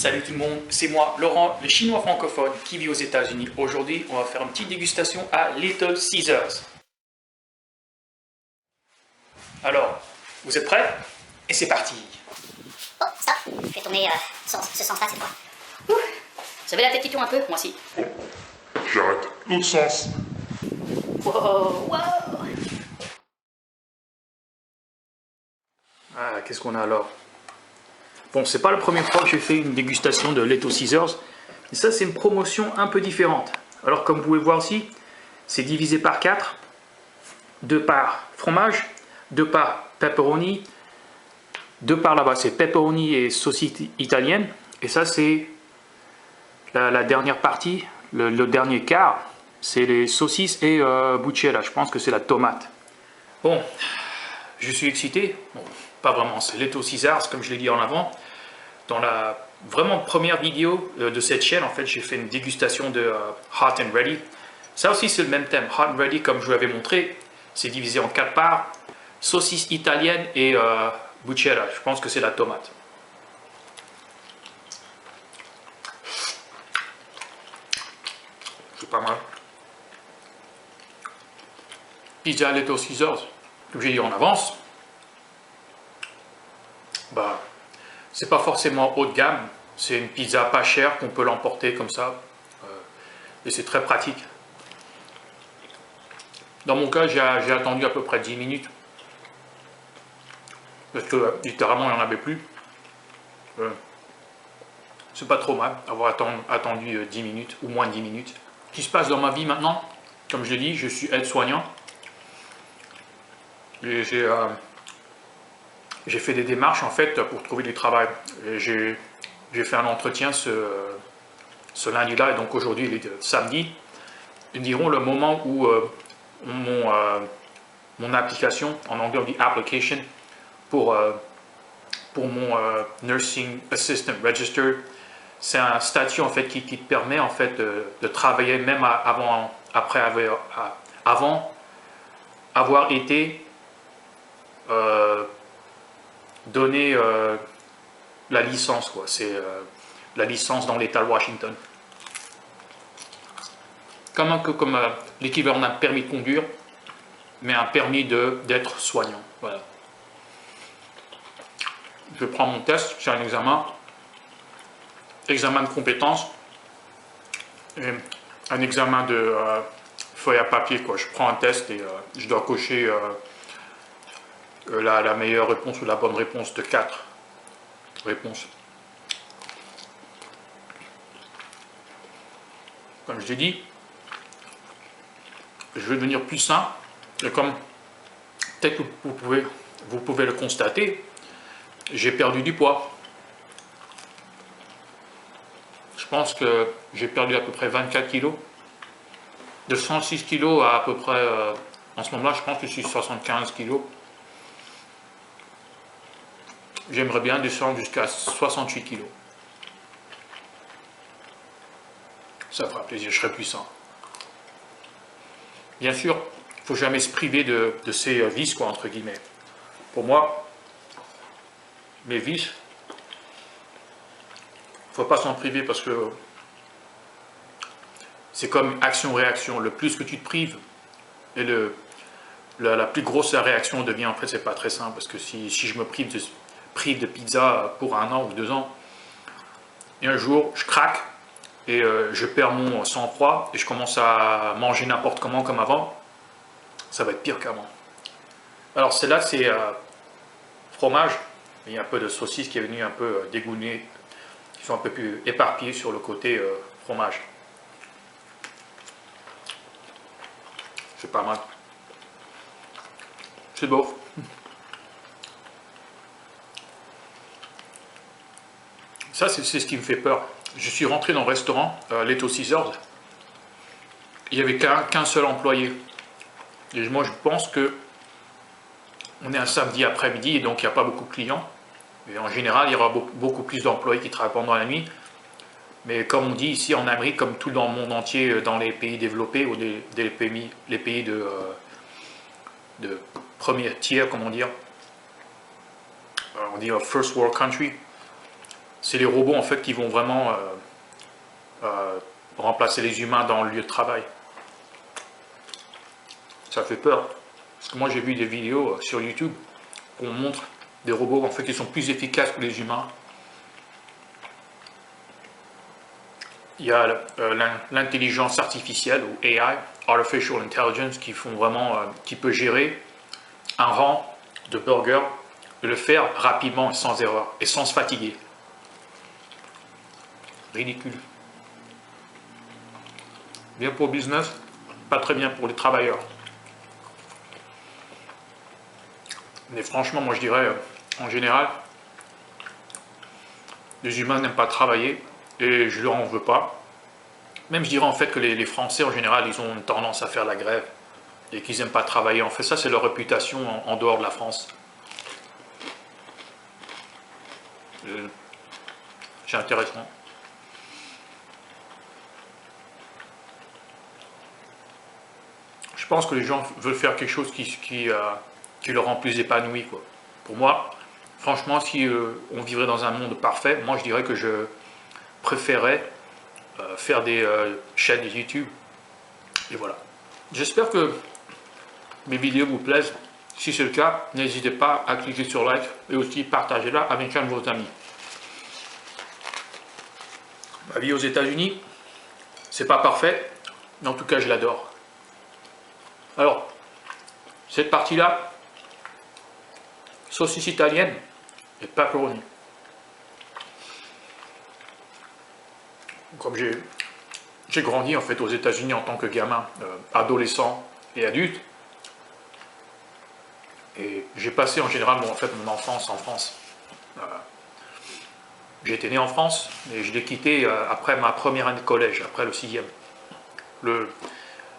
Salut tout le monde, c'est moi, Laurent, le chinois francophone qui vit aux États-Unis. Aujourd'hui, on va faire une petite dégustation à Little Caesars. Alors, vous êtes prêts? Et c'est parti! Oh, stop! Je vais tourner ce sens-là cette fois. Ouh. Vous avez la tête qui tourne un peu? Moi aussi. J'arrête. L'autre sens. Wow, wow. Ah, qu'est-ce qu'on a alors? Bon, c'est pas la première fois que j'ai fait une dégustation de Little Caesars. Mais ça, c'est une promotion un peu différente. Alors, comme vous pouvez voir ici, c'est divisé par 4. 2 parts fromage, 2 parts pepperoni, 2 parts là-bas, c'est pepperoni et saucisse italienne. Et ça, c'est la dernière partie, le dernier quart, c'est les saucisses et bucciera. Je pense que c'est la tomate. Bon, je suis excité. Bon, pas vraiment, c'est Little Caesars, comme je l'ai dit en avant. Dans la vraiment première vidéo de cette chaîne, en fait, j'ai fait une dégustation de Hot and Ready. Ça aussi, c'est le même thème. Hot and Ready, comme je vous l'avais montré, c'est divisé en 4 parts. Saucisse italienne et bucciera. Je pense que c'est la tomate. C'est pas mal. Pizza Little Caesars, comme j'ai dit en avance, bah, c'est pas forcément haut de gamme. C'est une pizza pas chère qu'on peut l'emporter comme ça. Et c'est très pratique. Dans mon cas, j'ai attendu à peu près 10 minutes. Parce que littéralement, il n'y en avait plus. C'est pas trop mal d'avoir attendu 10 minutes ou moins de 10 minutes. Ce qui se passe dans ma vie maintenant, comme je l'ai dit, je suis aide-soignant. Et j'ai fait des démarches en fait pour trouver du travail. J'ai fait un entretien ce lundi-là, et donc aujourd'hui, il est samedi. Ils diront le moment où mon application, en anglais on dit application, pour mon Nursing Assistant Register, c'est un statut en fait qui te permet en fait de travailler même avant avoir été donné la licence, quoi. C'est la licence dans l'État de Washington. Comme l'équivalent d'un permis de conduire, mais un permis d'être soignant. Voilà. Je prends mon test, c'est un examen de compétences, et un examen de feuille à papier, quoi. Je prends un test et je dois cocher la meilleure réponse ou la bonne réponse de 4 réponses. Comme je l'ai dit, je veux devenir plus sain, et comme peut-être que vous pouvez le constater, j'ai perdu du poids. Je pense que j'ai perdu à peu près 24 kilos. De 106 kilos à peu près, en ce moment-là, je pense que je suis 75 kilos. J'aimerais bien descendre jusqu'à 68 kilos. Ça fera plaisir, je serai plus sain. Bien sûr, il ne faut jamais se priver de ses vices, quoi, entre guillemets. Pour moi, mes vices, il ne faut pas s'en priver parce que c'est comme action-réaction. Le plus que tu te prives, et la plus grosse réaction devient, en fait, c'est pas très simple, parce que si je me prive de pizza pour 1 an ou 2 ans, et un jour, je craque, et je perds mon sang-froid, et je commence à manger n'importe comment comme avant, ça va être pire qu'avant. Alors celle-là, c'est fromage, il y a un peu de saucisse qui est venu un peu dégoûter, qui sont un peu plus éparpillés sur le côté fromage. C'est pas mal. C'est beau. Ça, c'est ce qui me fait peur. Je suis rentré dans le restaurant, Little Caesars. Il n'y avait qu'un seul employé. Et moi, je pense que on est un samedi après-midi, et donc il n'y a pas beaucoup de clients. Et en général, il y aura beaucoup plus d'employés qui travaillent pendant la nuit. Mais comme on dit ici en Amérique, comme tout dans le monde entier, dans les pays développés ou les pays de premier tiers, comment dire, on dit first world country, c'est les robots en fait qui vont vraiment remplacer les humains dans le lieu de travail. Ça fait peur. Parce que moi j'ai vu des vidéos sur YouTube où on montre des robots en fait qui sont plus efficaces que les humains. Il y a l'intelligence artificielle ou AI, Artificial Intelligence, qui peut gérer un rang de burger et le faire rapidement et sans erreur et sans se fatiguer. Ridicule. Bien pour le business, pas très bien pour les travailleurs. Mais franchement, moi je dirais, en général, les humains n'aiment pas travailler et je leur en veux pas. Même je dirais en fait que les Français en général, ils ont une tendance à faire la grève et qu'ils n'aiment pas travailler. En fait, ça c'est leur réputation en dehors de la France. C'est intéressant. Je pense que les gens veulent faire quelque chose qui leur rend plus épanoui, quoi. Pour moi, franchement, si on vivrait dans un monde parfait, moi je dirais que je préférais faire des chaînes de YouTube. Et voilà. J'espère que mes vidéos vous plaisent. Si c'est le cas, n'hésitez pas à cliquer sur like et aussi partagez-la avec un de vos amis. Ma vie aux États-Unis, c'est pas parfait, mais en tout cas je l'adore. Alors, cette partie-là, saucisse italienne et pepperoni. Comme j'ai grandi en fait aux États-Unis en tant que gamin, adolescent et adulte, et j'ai passé en général mon enfance en France. J'ai été né en France, mais je l'ai quitté après ma première année de collège, après le 6e.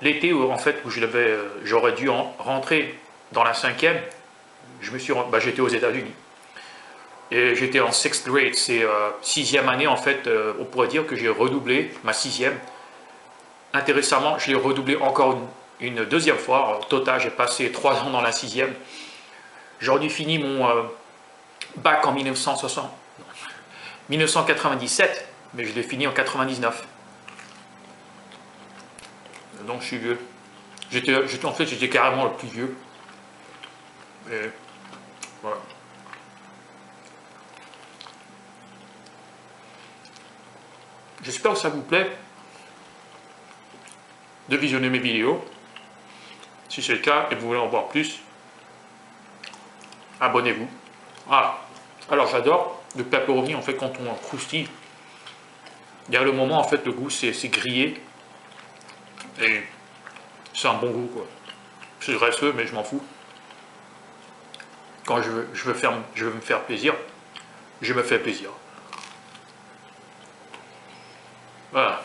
L'été où j'aurais dû rentrer dans la 5e, j'étais aux États-Unis. Et j'étais en 6th grade, c'est 6e année en fait, on pourrait dire que j'ai redoublé ma 6e. Intéressamment, je l'ai redoublé encore une deuxième fois. Au total, j'ai passé 3 ans dans la 6e. J'aurais dû finir mon bac en 1997, mais je l'ai fini en 99. Donc je suis vieux. J'étais carrément le plus vieux. Et voilà. J'espère que ça vous plaît de visionner mes vidéos. Si c'est le cas et que vous voulez en voir plus, abonnez-vous. Voilà. Alors j'adore le pepperoni en fait quand on croustille. Il y a le moment en fait le goût c'est grillé et c'est un bon goût quoi. C'est graisseux mais je m'en fous. Quand je veux me faire plaisir, je me fais plaisir. Voilà.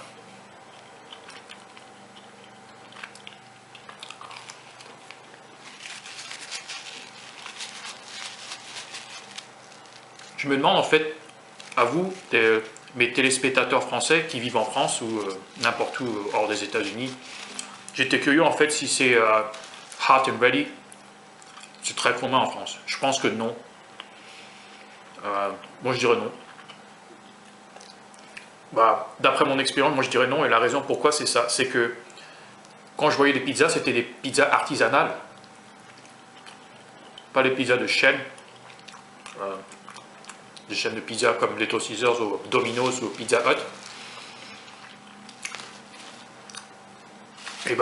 Je me demande en fait, à vous, mes téléspectateurs français qui vivent en France ou n'importe où hors des États-Unis, j'étais curieux en fait si c'est hot and ready. C'est très commun en France. Je pense que non. Moi je dirais non. D'après mon expérience, moi je dirais non, et la raison pourquoi c'est ça, c'est que quand je voyais des pizzas, c'était des pizzas artisanales, pas les pizzas de chaîne, des chaînes de pizza comme Little Caesars ou Domino's ou Pizza Hut. Et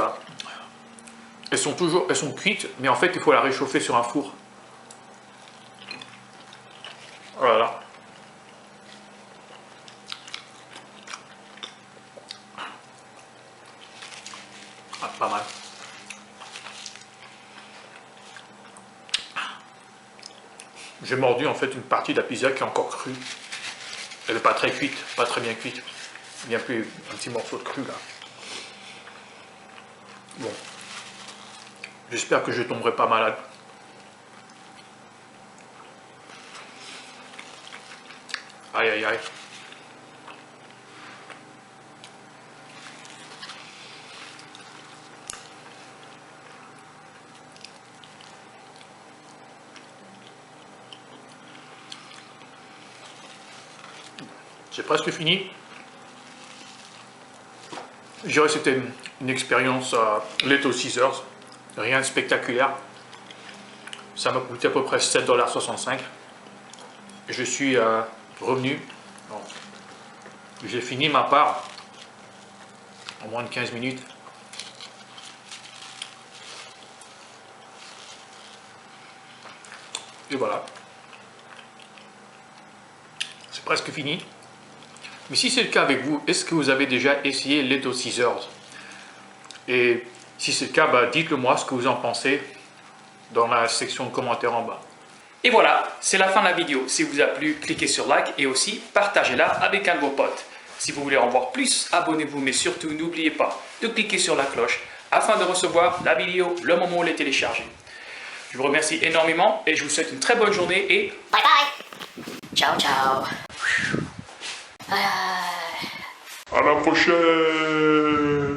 elles sont cuites, mais en fait il faut la réchauffer sur un four. Voilà. Pas mal. J'ai mordu en fait une partie de la pizza qui est encore crue. Elle n'est pas très cuite, pas très bien cuite. Il n'y a plus un petit morceau de cru là. Bon. J'espère que je ne tomberai pas malade. Aïe aïe aïe. C'est presque fini. Je dirais que c'était une expérience Leto Caesars. Rien de spectaculaire. Ça m'a coûté à peu près 7,65 $. Je suis revenu. J'ai fini ma part en moins de 15 minutes. Et voilà. C'est presque fini. Mais si c'est le cas avec vous, est-ce que vous avez déjà essayé Leto Caesars? Et si c'est le cas, dites-le moi ce que vous en pensez dans la section de commentaires en bas. Et voilà, c'est la fin de la vidéo. Si vous a plu, cliquez sur like et aussi partagez-la avec un de vos potes. Si vous voulez en voir plus, abonnez-vous, mais surtout n'oubliez pas de cliquer sur la cloche afin de recevoir la vidéo le moment où elle est téléchargée. Je vous remercie énormément et je vous souhaite une très bonne journée et Bye bye. Ciao, ciao. À la prochaine.